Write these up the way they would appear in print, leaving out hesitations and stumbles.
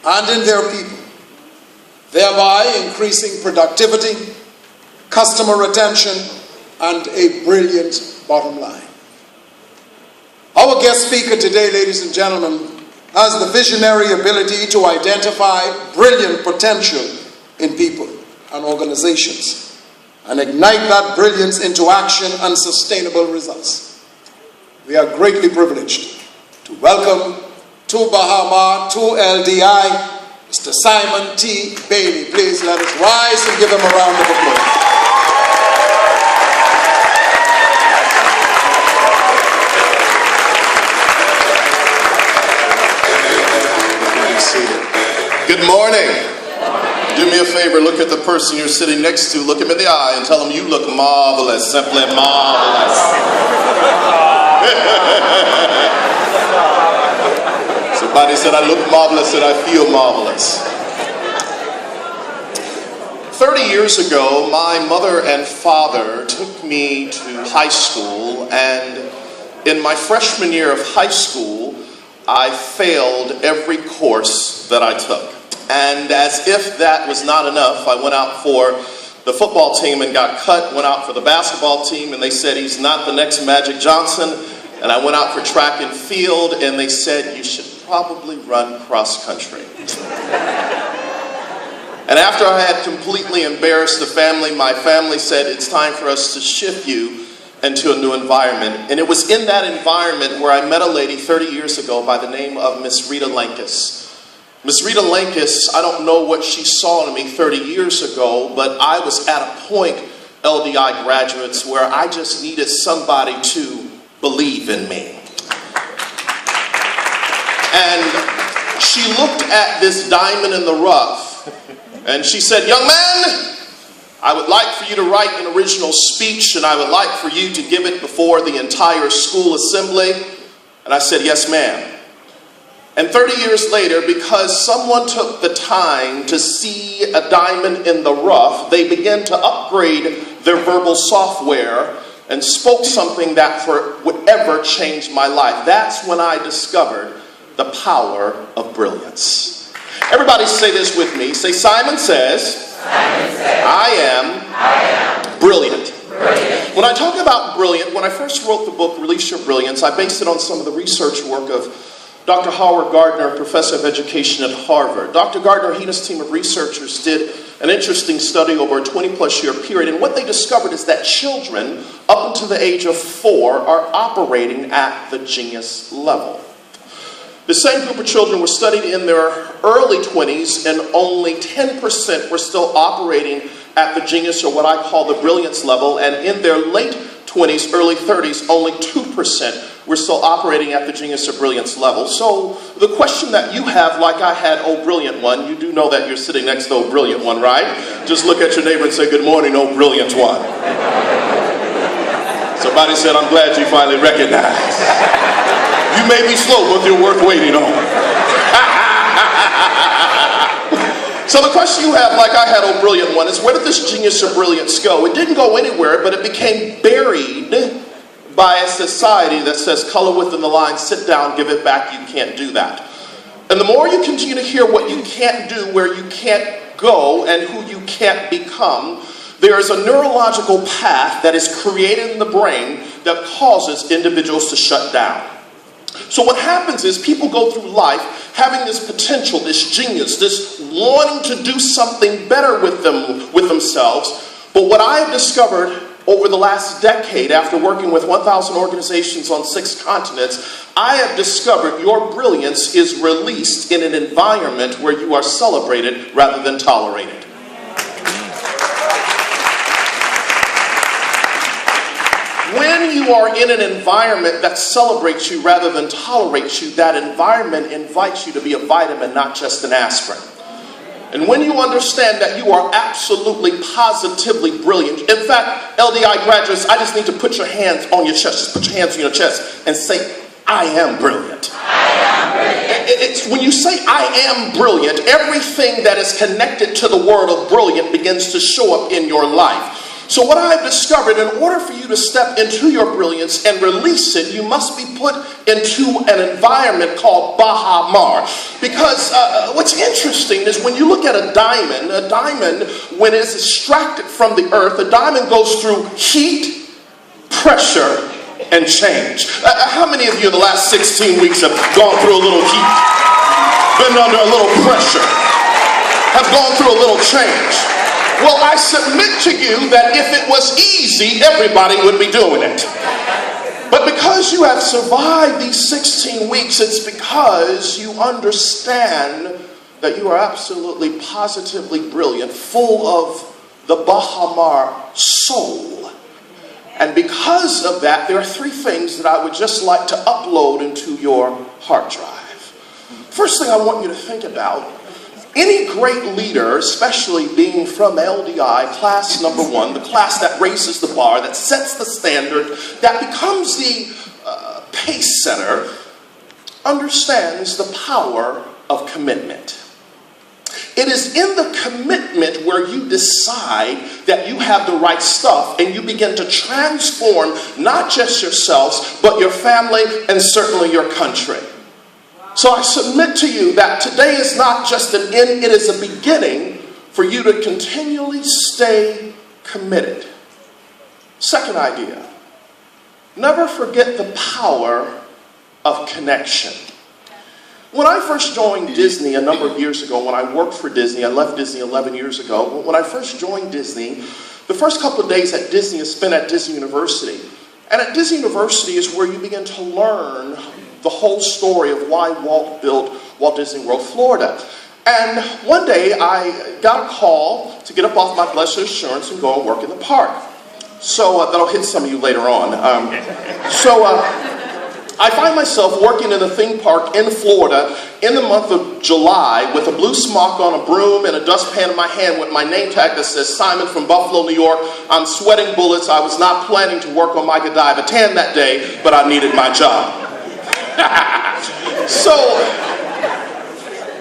and in their people, thereby increasing productivity, customer retention, and a brilliant bottom line. Our guest speaker today, ladies and gentlemen, has the visionary ability to identify brilliant potential in people and organizations and ignite that brilliance into action and sustainable results. We are greatly privileged to welcome to Bahama, to LDI, Mr. Simon T. Bailey. Please let us rise and give him a round of applause. Good morning. Do me a favor, look at the person you're sitting next to, look him in the eye and tell him you look marvelous, simply marvelous. Somebody said I look marvelous and I feel marvelous. 30 years ago, my mother and father took me to high school, and in my freshman year of high school, I failed every course that I took. And as if that was not enough, I went out for the football team and got cut, went out for the basketball team, and they said he's not the next Magic Johnson. And I went out for track and field, and they said you should probably run cross country. And after I had completely embarrassed the family, my family said it's time for us to shift you into a new environment. And it was in that environment where I met a lady 30 years ago by the name of Miss Rita Lankus. Miss Rita Lankus, I don't know what she saw in me 30 years ago, but I was at a point, LDI graduates, where I just needed somebody to believe in me. And she looked at this diamond in the rough, and she said, "Young man, I would like for you to write an original speech, and I would like for you to give it before the entire school assembly." And I said, "Yes, ma'am." And 30 years later, because someone took the time to see a diamond in the rough, they began to upgrade their verbal software and spoke something that would ever change my life. That's when I discovered the power of brilliance. Everybody say this with me. Say, Simon says, I am brilliant. When I talk about brilliant, when I first wrote the book, Release Your Brilliance, I based it on some of the research work of Dr. Howard Gardner, professor of education at Harvard. Dr. Gardner, he and his team of researchers did an interesting study over a 20-plus year period, and what they discovered is that children up until the age of 4 are operating at the genius level. The same group of children were studied in their early 20s, and only 10% were still operating at the genius, or what I call the brilliance level, and in their late 20s, early 30s, only 2% were still operating at the genius or brilliance level. So the question that you have, like I had, oh brilliant one, you do know that you're sitting next to oh brilliant one, right? Just look at your neighbor and say, good morning, oh brilliant one. Somebody said, I'm glad you finally recognized. You may be slow, but you're worth waiting on. So the question you have, like I had, oh brilliant one, is where did this genius or brilliance go? It didn't go anywhere, but it became buried by a society that says, color within the line, sit down, give it back, you can't do that. And the more you continue to hear what you can't do, where you can't go, and who you can't become, there is a neurological path that is created in the brain that causes individuals to shut down. So what happens is people go through life having this potential, this genius, this wanting to do something better with themselves. But what I have discovered over the last decade, after working with 1,000 organizations on 6 continents, I have discovered your brilliance is released in an environment where you are celebrated rather than tolerated. When you are in an environment that celebrates you rather than tolerates you, that environment invites you to be a vitamin, not just an aspirin. And when you understand that you are absolutely, positively brilliant, in fact, LDI graduates, I just need to put your hands on your chest, just put your hands on your chest and say, I am brilliant. I am brilliant. It's when you say I am brilliant, everything that is connected to the word of brilliant begins to show up in your life. So what I've discovered, in order for you to step into your brilliance and release it, you must be put into an environment called Bahamar. Because what's interesting is when you look at a diamond, when it's extracted from the earth, a diamond goes through heat, pressure, and change. How many of you in the last 16 weeks have gone through a little heat, been under a little pressure, have gone through a little change? Well, I submit to you that if it was easy, everybody would be doing it. But because you have survived these 16 weeks, it's because you understand that you are absolutely positively brilliant, full of the Bahamar soul. And because of that, there are three things that I would just like to upload into your hard drive. First thing I want you to think about, any great leader, especially being from LDI, class number 1, the class that raises the bar, that sets the standard, that becomes the pace setter, understands the power of commitment. It is in the commitment where you decide that you have the right stuff and you begin to transform not just yourselves, but your family and certainly your country. So I submit to you that today is not just an end, it is a beginning for you to continually stay committed. Second idea, never forget the power of connection. When I first joined Disney a number of years ago, when I worked for Disney, I left Disney 11 years ago. When I first joined Disney, the first couple of days at Disney is spent at Disney University. And at Disney University is where you begin to learn the whole story of why Walt built Walt Disney World, Florida. And one day I got a call to get up off my blessed assurance and go and work in the park. So that'll hit some of you later on. I find myself working in a theme park in Florida in the month of July with a blue smock on, a broom, and a dustpan in my hand with my name tag that says Simon from Buffalo, New York. I'm sweating bullets. I was not planning to work on my Godiva tan that day, but I needed my job. So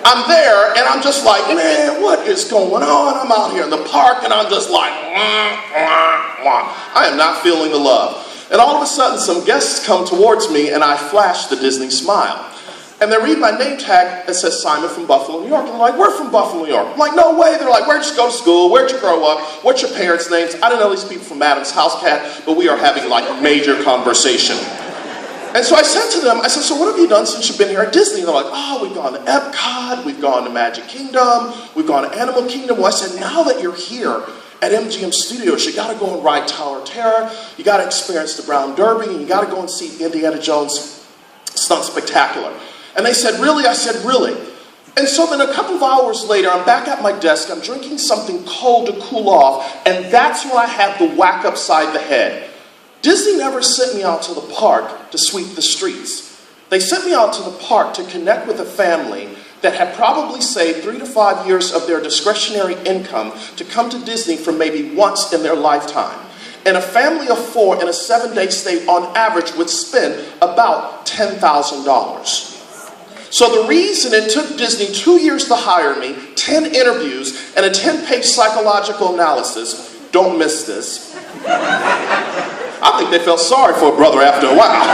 I'm there and I'm just like, man, what is going on? I'm out here in the park and I'm just like, I am not feeling the love. And all of a sudden some guests come towards me and I flash the Disney smile. And they read my name tag that says Simon from Buffalo, New York. And they're like, we're from Buffalo, New York. I'm like, no way. They're like, where'd you go to school? Where'd you grow up? What's your parents' names? I didn't know these people from Adam's House Cat, but we are having like major conversation. And so I said to them, I said, so what have you done since you've been here at Disney? And they're like, oh, we've gone to Epcot, we've gone to Magic Kingdom, we've gone to Animal Kingdom. Well, I said, now that you're here at MGM Studios, you got to go and ride Tower of Terror, you got to experience the Brown Derby, and you got to go and see Indiana Jones Stunt Spectacular. And they said, really? I said, really? And so then a couple of hours later, I'm back at my desk, I'm drinking something cold to cool off, and that's when I had the whack upside the head. Disney never sent me out to the park to sweep the streets. They sent me out to the park to connect with a family that had probably saved 3 to 5 years of their discretionary income to come to Disney for maybe once in their lifetime. And a family of 4 in a 7-day stay on average would spend about $10,000. So the reason it took Disney 2 years to hire me, 10 interviews, and a 10-page psychological analysis, don't miss this. I think they felt sorry for a brother after a while.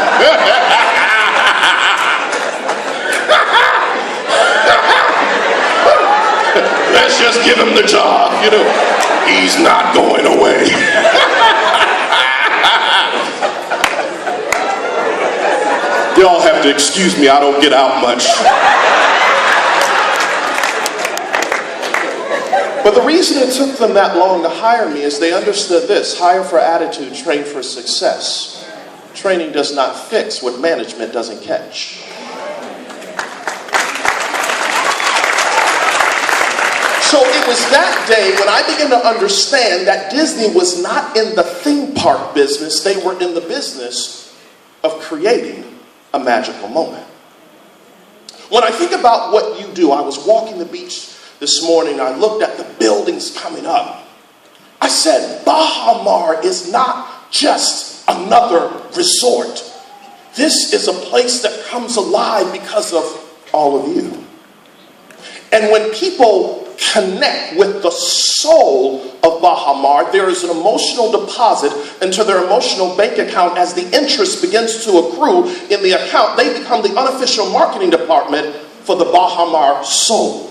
Let's just give him the job, you know. He's not going away. Y'all have to excuse me, I don't get out much. But the reason it took them that long to hire me is they understood this: hire for attitude, train for success. Training does not fix what management doesn't catch. So it was that day when I began to understand that Disney was not in the theme park business, they were in the business of creating a magical moment. When I think about what you do, I was walking the beach this morning, I looked at the buildings coming up. I said, Bahamar is not just another resort. This is a place that comes alive because of all of you. And when people connect with the soul of Baha Mar, there is an emotional deposit into their emotional bank account. As the interest begins to accrue in the account, they become the unofficial marketing department for the Baha Mar soul.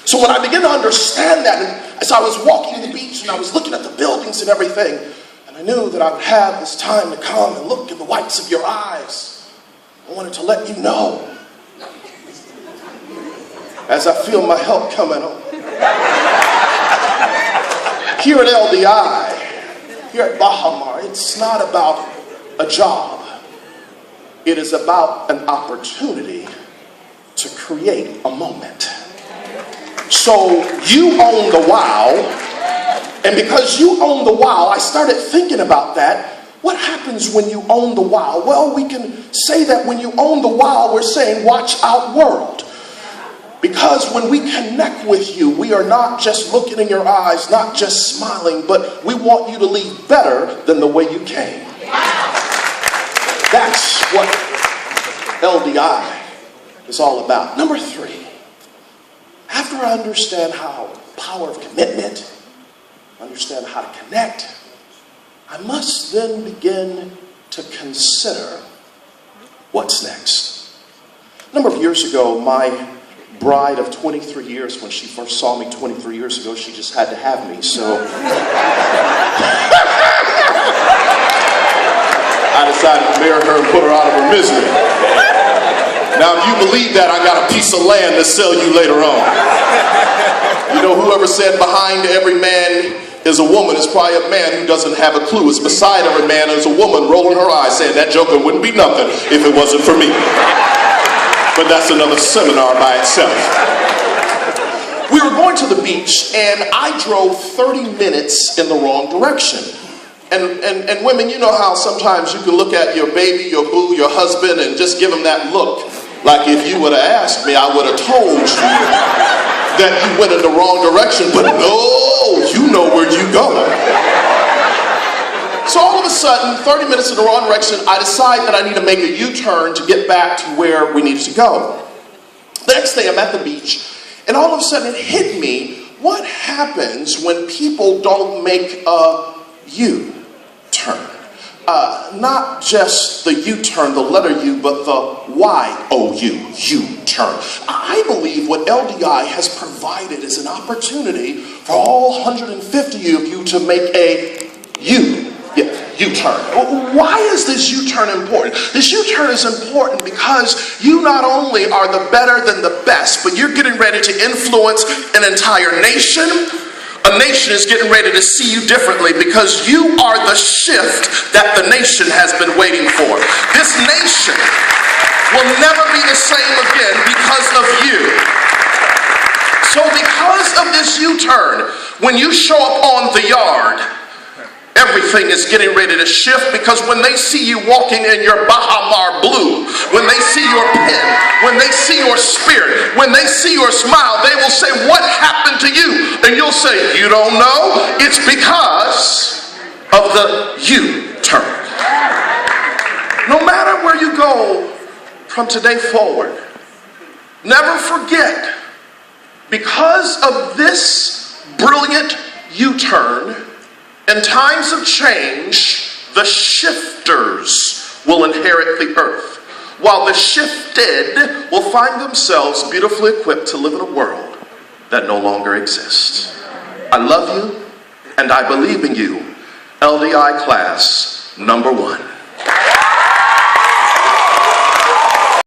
So when I began to understand that, and as I was walking the beach and I was looking at the buildings and everything, and I knew that I would have this time to come and look in the whites of your eyes, I wanted to let you know, as I feel my help coming on. Here at LDI, here at Baha Mar, it's not about a job. It is about an opportunity to create a moment. So you own the wow, and because you own the wow, I started thinking about that. What happens when you own the wow? Well, we can say that when you own the wow, we're saying, watch out world. Because when we connect with you, we are not just looking in your eyes, not just smiling, but we want you to leave better than the way you came. That's what LDI is all about. Number 3. After I understand how power of commitment, understand how to connect, I must then begin to consider what's next. A number of years ago, my bride of 23 years, when she first saw me 23 years ago, she just had to have me, so I decided to marry her and put her out of her misery. Now, if you believe that, I got a piece of land to sell you later on. You know, whoever said behind every man is a woman is probably a man who doesn't have a clue. It's beside every man is a woman rolling her eyes saying that joker wouldn't be nothing if it wasn't for me. But that's another seminar by itself. We were going to the beach and I drove 30 minutes in the wrong direction. And women, you know how sometimes you can look at your baby, your boo, your husband, and just give them that look. Like if you would have asked me, I would have told you that you went in the wrong direction, but no, you know where you're going. So all of a sudden, 30 minutes in the wrong direction, I decide that I need to make a U-turn to get back to where we needed to go. The next day I'm at the beach, and all of a sudden it hit me, what happens when people don't make a U-turn? Not just the U-turn, the letter U, but the Y-O-U, U-turn. I believe what LDI has provided is an opportunity for all 150 of you to make a U-turn. Why is this U-turn important? This U-turn is important because you not only are the better than the best, but you're getting ready to influence an entire nation. A nation is getting ready to see you differently because you are the shift that the nation has been waiting for. This nation will never be the same again because of you. So because of this U-turn, when you show up on the yard, everything is getting ready to shift because when they see you walking in your Baha Mar blue, when they see your pen, when they see your spirit, when they see your smile, they will say, what happened to you? And you'll say, you don't know? It's because of the U-turn. No matter where you go from today forward, never forget, because of this brilliant U-turn, in times of change, the shifters will inherit the earth, while the shifted will find themselves beautifully equipped to live in a world that no longer exists. I love you, and I believe in you. LDI class number 1.